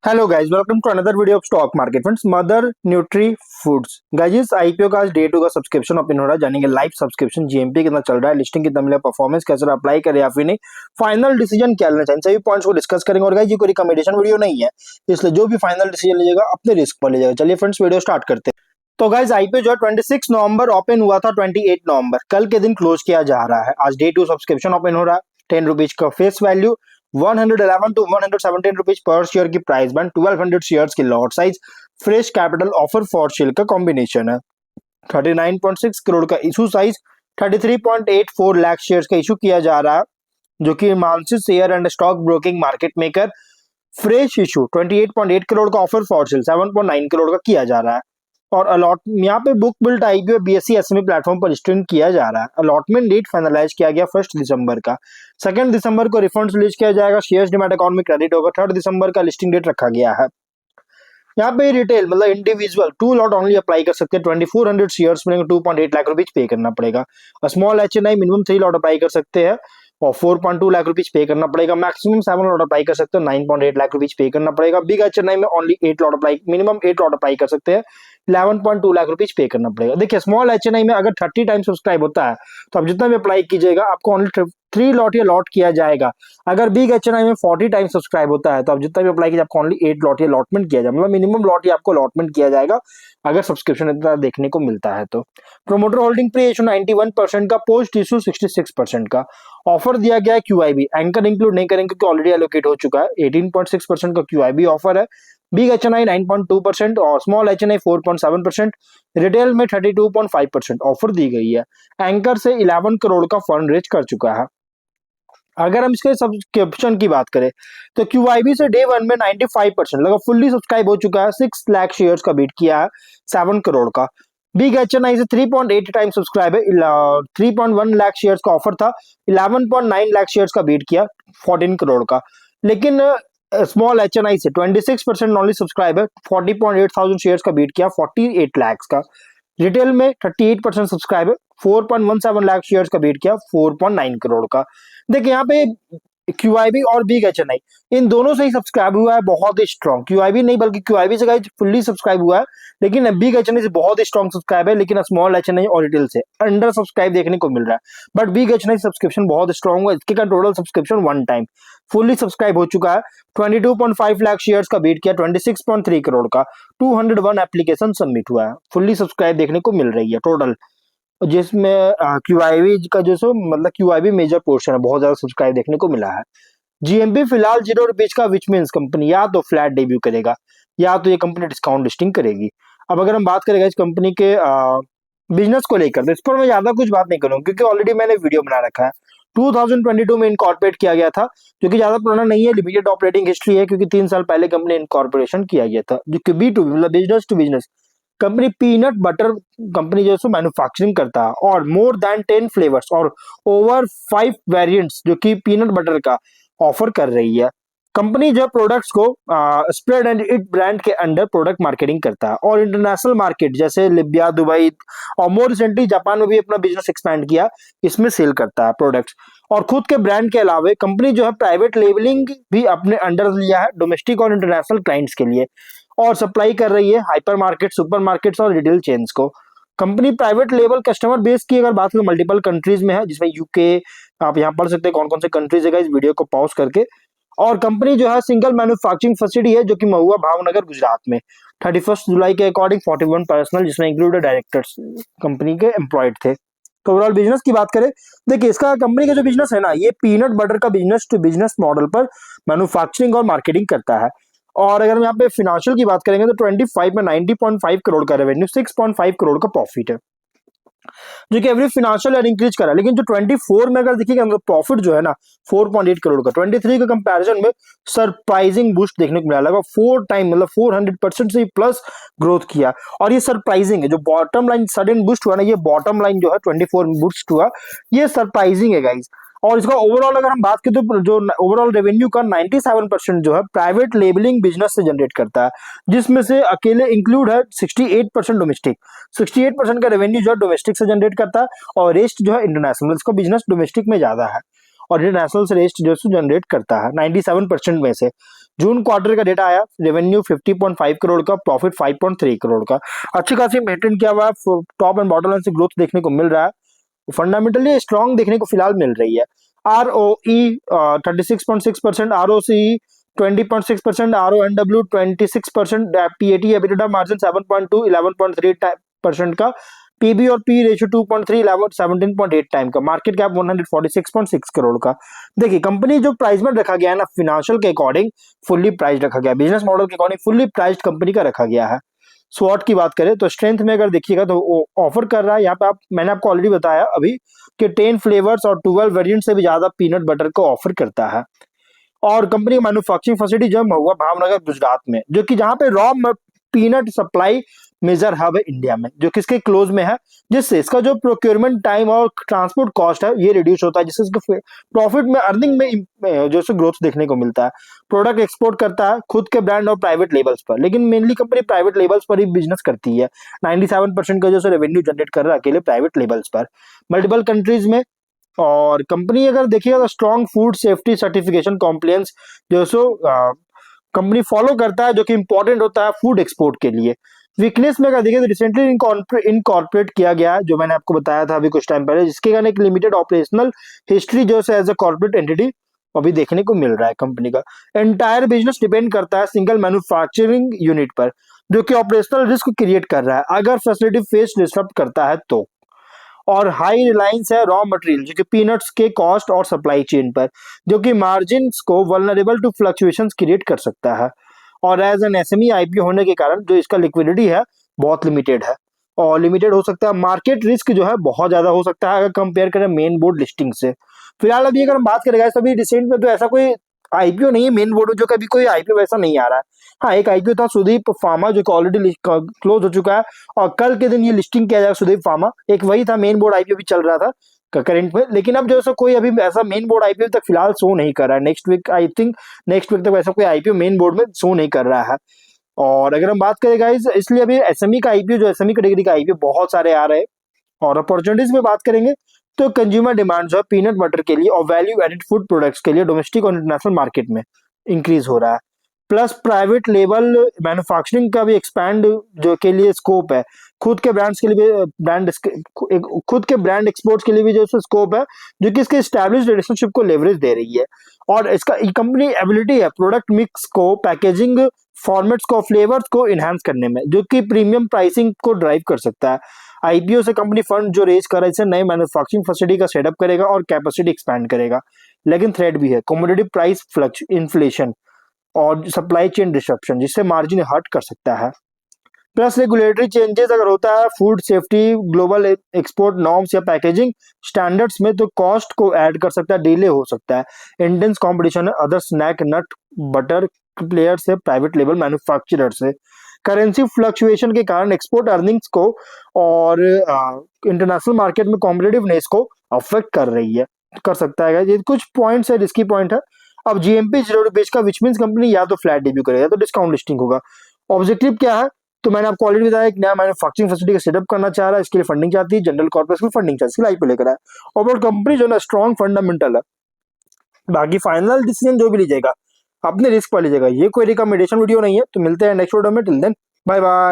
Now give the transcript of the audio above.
Hello guys, welcome to another video of stock market friends. Mother Nutri Foods guys, IPO का आज day 2 का subscription open हो रहा है। जानेंगे लाइव सब्सक्रिप्शन जीएमपी कितना चल रहा है, लिस्टिंग कितना मिला, परफॉर्मेंस कैसे अप्लाई करे या फिर नहीं, फाइनल डिसीजन क्या लेना चाहिए, सभी पॉइंट्स को डिस्कस करेंगे। और गाइस, ये कोई रिकमेंडेशन वीडियो नहीं है, इसलिए जो भी फाइनल डिसीजन लीजिएगा अपने रिस्क पर लीजिएगा। चलिए फ्रेंड्स, वीडियो स्टार्ट करते हैं। तो गाइस, आईपीओ जो है 26 नवंबर ओपन हुआ था, 28 नवंबर कल के दिन क्लोज किया जा रहा है। आज डे 2 सब्सक्रिप्शन ओपन हो रहा है। 10 रुपीज का फेस वैल्यू, 111 टू 117 रुपीज पर शेयर की प्राइस बैंड, 1200 शेयर्स की lot size, fresh capital offer for sale का कॉम्बिनेशन है। 39.6 करोड़ का इशू साइज, 33.84 लाख शेयर्स का इशू किया जा रहा है, जो कि मानसिक share and stock broking market maker. Fresh issue 28.8 crore का ऑफर फॉर सेल 7.9 करोड़ का किया जा रहा है। और अलॉट यहाँ पे book built IPO BSE SME platform पर लिस्टिंग किया जा रहा है। अलॉटमेंट डेट फाइनलाइज किया गया 1 दिसंबर का। 2 दिसंबर को रिफंड रिलीज किया जाएगा, शेयर्स डीमैट अकाउंट में क्रेडिट होगा। 3 दिसंबर का लिस्टिंग डेट रखा गया है। यहाँ पे रिटेल मतलब इंडिविजुअल 2 लॉट ओनली अप्लाई कर सकते हैं। 2400 शेयर्स मिलेंगे, 2.8 लाख रुपीज पे करना पड़ेगा। Small HNI minimum 3 lot apply कर सकते हैं और 4.2 लाख रुपीज पे करना पड़ेगा। मैक्सिमम 7 लॉट अप्लाई कर सकते हैं, 9.8 लाख रुपीज पे करना पड़ेगा। बिग एचएनआई में only 8 lot apply, minimum 8 lot apply कर सकते हैं, 11.2 लाख रुपीज पे करना पड़ेगा। देखिए, स्मॉल एचएनआई में अगर 30 टाइम सब्सक्राइब होता है तो आप जितना भी अप्लाई कीजिएगा आपको ओनली 3 लॉट या लॉट किया जाएगा। अगर बिग एचएनआई में 40 टाइम सब्सक्राइब होता है तो आप जितना भी अप्लाई कीजिए आपको ओनली 8 लॉट या अलॉटमेंट किया जाएगा, मतलब मिनिमम लॉट ही आपको अलॉटमेंट किया जाएगा अगर सब्सक्रिप्शन इतना देखने को मिलता है तो। प्रोमोटर होल्डिंग प्री इशू 91% का, पोस्ट इशू 66% का। ऑफर दिया गया है क्यूआईबी, एंकर इंक्लूड नहीं करेंगे क्योंकि ऑलरेडी एलोकेट हो चुका है। 18.6% का क्यूआईबी ऑफर है। बिग एचएनआई 9.2% और स्मॉल एचएनआई 4.7%। रिटेल में 32.5% ऑफर दी गई है। एंकर से 11 करोड़ का फंड रेज कर चुका है। अगर हम इसके सब्सक्रिप्शन की बात करें तो क्यूआईबी से डे 1 में 95% लगभग फुल्ली सब्सक्राइब हो चुका है। 6 लाख शेयर्स का बीट किया है 7 करोड़ का। बिग एचएनआई से 3.8 टाइम सब्सक्राइब है, 3.1 लाख शेयर्स का ऑफर था, 11.9 लाख शेयर्स का बीट किया 14 करोड़ का। लेकिन स्मॉल एचएनआई से 26% ओनली सब्सक्राइब है, 40.8 थाउजेंड शेयर्स का बीट किया 48 लाख का। रिटेल में 38% सब्सक्राइब है, 4.17 लाख शेयर्स का बीट किया 4.9 करोड़ का। देखिए यहाँ पे क्यूआईबी और बिग एचएनआई इन दोनों से ही सब्सक्राइब हुआ है बहुत ही स्ट्रॉन्ग। क्यूआईबी नहीं बल्कि क्यूआईबी से गाइस फुल्ली सब्सक्राइब हुआ है, लेकिन बिग एचएनआई से बहुत ही स्ट्रॉन्ग सब्सक्राइब है। लेकिन स्मॉल एचएनआई और रिटेल से अंडर सब्सक्राइब देखने को मिल रहा है। बट बिग एचएनआई सब्सक्रिप्शन बहुत स्ट्रॉन्ग हुआ, इसके का total subscription 1 time fully subscribe हो चुका है। 22.5 लाख शेयर्स का बीट किया 26.3 करोड़ का। 201 एप्लीकेशन सबमिट हुआ है, फुल्ली सब्सक्राइब देखने को मिल रही है टोटल, जिसमें क्यूआईबी का जो सो मतलब क्यूआईबी मेजर पोर्शन है, बहुत ज्यादा सब्सक्राइब देखने को मिला है। जीएमपी फिलहाल 0 रुपीज का, विच मीन्स कंपनी या तो फ्लैट डेब्यू करेगा या तो ये कंपनी डिस्काउंट लिस्टिंग करेगी। अब अगर हम बात करेंगे इस कंपनी के बिजनेस को लेकर तो इस पर मैं ज्यादा कुछ बात नहीं करूंगा क्योंकि ऑलरेडी मैंने वीडियो बना रखा है। 2022 में इनकॉर्पोरेट किया गया था, जो कि ज्यादा पुराना नहीं है, लिमिटेड ऑपरेटिंग हिस्ट्री है क्योंकि 3 साल पहले कंपनी इनकॉर्पोरेशन किया गया था। जो कि B2B मतलब business to business company, peanut butter company जो है मैन्युफैक्चरिंग करता है और मोर देन 10 फ्लेवर्स और ओवर 5 वेरिएंट्स जो कि पीनट बटर का ऑफर कर रही है। कंपनी जो प्रोडक्ट्स को स्प्रेड एंड इट ब्रांड के अंडर प्रोडक्ट मार्केटिंग करता है और इंटरनेशनल मार्केट जैसे लिबिया, दुबई और मोर रिसेंटली जापान में भी अपना बिजनेस एक्सपैंड किया, इसमें सेल करता है प्रोडक्ट्स। और खुद के ब्रांड के अलावा कंपनी जो है प्राइवेट लेबलिंग भी अपने अंडर लिया है डोमेस्टिक और इंटरनेशनल क्लाइंट्स के लिए और सप्लाई कर रही है हाइपर मार्केट, सुपर मार्केट्स और रिटेल चेन्स को। Company private level customer base की अगर बात करें मल्टीपल कंट्रीज में है, जिसमें यूके, आप यहाँ पढ़ सकते हैं कौन कौन से कंट्रीज है इस वीडियो को पॉज करके। और कंपनी जो है सिंगल मैन्युफैक्चरिंग फैसिलिटी है जो कि महुआ भावनगर गुजरात में। 31 जुलाई के अकॉर्डिंग 41 पर्सनल जिसमें इंक्लूडेड डायरेक्टर्स कंपनी के एम्प्लॉयड थे। तो ओवरऑल बिजनेस की बात करें, देखिए इसका कंपनी का जो बिजनेस है ना, ये पीनट बटर का बिजनेस टू बिजनेस मॉडल पर मैन्युफैक्चरिंग और मार्केटिंग करता है। और अगर हम यहाँ पे फिनेंशियल की बात करेंगे तो 25 में 90.5 करोड़ का रेवेन्यू, 6.5 करोड़ का प्रॉफिट है, जो कि एवरी फिनेंशियल ईयर इंक्रीज करा। लेकिन जो 24 में अगर देखिएगा मतलब प्रॉफिट जो है ना 4.8 करोड़ का, 23 के कंपैरिजन में सरप्राइजिंग बूस्ट देखने को मिला, लगा 4 टाइम मतलब 400% से प्लस ग्रोथ किया। और ये सरप्राइजिंग है, जो बॉटम लाइन सडन बूस्ट हुआ ना, ये बॉटम लाइन जो है 24 में बूस्ट हुआ, ये सरप्राइजिंग है गाइज। और इसका ओवरऑल अगर हम बात करें तो जो ओवरऑल रेवेन्यू का 97% जो है प्राइवेट लेबलिंग बिजनेस से जनरेट करता है, जिसमें से अकेले इंक्लूड है 68% डोमेस्टिक। 68% का रेवेन्यू जो है डोमेस्टिक से जनरेट करता है और रेस्ट जो है इंटरनेशनल। इसका बिजनेस डोमेस्टिक में ज्यादा है और इंटरनेशनल से रेस्ट जो है जनरेट करता है 97% में से। जून क्वार्टर का डेटा आया, रेवेन्यू 50.5 करोड़ का, प्रॉफिट 5.3 करोड़ का, अच्छी खासी मेंटेन किया हुआ है, टॉप एंड बॉटम लाइन से ग्रोथ देखने को मिल रहा है, फंडामेंटली स्ट्रांग देखने को फिलहाल मिल रही है। ROE 36.6%, ROCE 20.6%, RONW 26%, PAT EBITDA margin 7.2 11.3% का, PB और P रेशियो 2.3 17.8 टाइम का, मार्केट कैप 146.6 करोड़ का। देखिए कंपनी जो प्राइस में रखा गया है ना, फिनेंशियल के अकॉर्डिंग फुल्ली प्राइस्ड रखा गया है, बिजनेस मॉडल के अकॉर्डिंग फुल्ली प्राइस्ड कंपनी का रखा गया है। स्वॉट की बात करें तो स्ट्रेंथ में अगर देखिएगा तो वो ऑफर कर रहा है यहाँ पे, मैंने आपको ऑलरेडी बताया अभी कि 10 फ्लेवर्स और 12 वेरिएंट से भी ज्यादा पीनट बटर को ऑफर करता है। और कंपनी की मैन्युफैक्चरिंग फैसिलिटी जब हुआ भावनगर गुजरात में, जो कि जहां पे raw peanut supply major hub है इंडिया में, जो किसके क्लोज में है, जिससे इसका जो प्रोक्योरमेंट टाइम और ट्रांसपोर्ट कॉस्ट है ये रिड्यूस होता है, जिससे इसके प्रॉफिट में अर्निंग में जो ग्रोथ देखने को मिलता है। प्रोडक्ट एक्सपोर्ट करता है खुद के ब्रांड और प्राइवेट लेबल्स पर, लेकिन मेनली कंपनी प्राइवेट लेबल्स पर ही बिजनेस करती है। 97% का जो रेवेन्यू जनरेट कर रहा है अकेले प्राइवेट लेबल्स पर, मल्टीपल कंट्रीज में। और कंपनी अगर देखिएगा तो strong food safety certification compliance जो सो कंपनी फॉलो करता है, जो कि इंपॉर्टेंट होता है फूड एक्सपोर्ट के लिए। वीकनेस में अगर देखिए तो रिसेंटली इनकॉर्पोरेट किया गया है, जो मैंने आपको बताया था अभी कुछ टाइम पहले, जिसके कारण एक लिमिटेड ऑपरेशनल हिस्ट्री जो है एज अ कॉर्पोरेट एंटिटी अभी देखने को मिल रहा है कंपनी का। एंटायर बिजनेस डिपेंड करता है सिंगल मैन्युफैक्चरिंग यूनिट पर, जो कि ऑपरेशनल रिस्क क्रिएट कर रहा है अगर फैसिलिटी फेस डिस्टर्ब करता है तो। और हाई रिलायंस है रॉ मटेरियल, जो कि पीनट्स के कॉस्ट और सप्लाई चेन पर, जो कि मार्जिन को वल्नरेबल टू फ्लक्चुएशंस क्रिएट कर सकता है। और एज एन एसएमई आईपीओ होने के कारण जो इसका लिक्विडिटी है बहुत लिमिटेड है, और लिमिटेड हो सकता है, मार्केट रिस्क जो है बहुत ज्यादा हो सकता है अगर कंपेयर करें मेन बोर्ड लिस्टिंग से। फिलहाल अभी अगर हम बात करें अभी रिसेंट में तो ऐसा कोई आईपीओ नहीं है मेन बोर्ड में, जो कभी कोई आईपीओ वैसा नहीं आ रहा है। हाँ, एक आईपीओ था सुदीप फार्मा जो कि ऑलरेडी क्लोज हो चुका है, और कल के दिन ये लिस्टिंग किया जाएगा सुदीप फार्मा, एक वही था मेन बोर्ड आईपीओ भी चल रहा था करंट में। लेकिन अब जो है कोई अभी ऐसा मेन बोर्ड आईपीओ तक फिलहाल शो नहीं कर रहा है, next week I think next week तक ऐसा कोई आईपीओ मेन बोर्ड में शो नहीं कर रहा है। और अगर हम बात करें गाइस, इसलिए अभी एसएमई का आईपीओ, जो एसएमई कैटेगरी का आईपीओ बहुत सारे आ रहे हैं। और अपॉर्चुनिटीज में बात करेंगे तो कंज्यूमर डिमांड जो है पीनट बटर के लिए और वैल्यू एडेड फूड प्रोडक्ट्स के लिए डोमेस्टिक और इंटरनेशनल मार्केट में इंक्रीज हो रहा है। प्लस प्राइवेट लेवल मैन्युफैक्चरिंग का भी एक्सपैंड जो के लिए स्कोप है, खुद के ब्रांड्स के लिए भी खुद के ब्रांड एक्सपोर्ट्स के लिए भी जो स्कोप है, जो कि इसके स्टैब्लिश्ड रिलेशनशिप को लेवरेज दे रही है। और इसका कंपनी एबिलिटी है प्रोडक्ट मिक्स को, पैकेजिंग फॉर्मेट्स को, फ्लेवर्स को इनहेंस करने में, जो कि प्रीमियम प्राइसिंग को ड्राइव कर सकता है। आईपीओ से कंपनी फंड जो रेज कर रहा है इससे नए मैन्युफैक्चरिंग फैसिलिटी का सेटअप करेगा और कैपेसिटी एक्सपैंड करेगा। लेकिन थ्रेट भी है कमोडिटी प्राइस फ्लक्च इन्फ्लेशन और सप्लाई चेन डिस्ट्रप्शन, जिससे मार्जिन हर्ट कर सकता है। प्लस रेगुलेटरी चेंजेस अगर होता है food safety, global export norms या पैकेजिंग स्टैंडर्ड्स में, तो कॉस्ट को ऐड कर सकता है, डिले हो सकता है। इंटेंस कंपटीशन है other snack nut butter player से, प्राइवेट लेवल मैन्युफैक्चरर से। करेंसी फ्लक्चुएशन के कारण एक्सपोर्ट अर्निंग्स को और इंटरनेशनल मार्केट में कॉम्पिटिटिवनेस को अफेक्ट कर रही है, कर सकता है। ये कुछ पॉइंट्स है, रिस्की पॉइंट है। अब जीएमपी जीरो बेस का विच मींस कंपनी या तो फ्लैट डेब्यू करेगा या तो डिस्काउंट लिस्टिंग होगा। ऑब्जेक्टिव क्या है, तो मैंने आपको ऑलरेडी बताया, एक नया मैन्युफैक्चरिंग फैसिलिटी का सेटअप करना चाह रहा है, इसके लिए फंडिंग चाहती है, जनरल कॉर्पोरेशन फंडिंग चाहती है, आईपीओ लेकर आए। और कंपनी जो है स्ट्रॉन्ग फंडामेंटल है। बाकी फाइनल डिसीजन जो भी लीजिएगा अपने रिस्क पर लीजिएगा, ये कोई रिकमेंडेशन वीडियो नहीं है। तो मिलते हैं नेक्स्ट वीडियो में, टिल देन बाय बाय।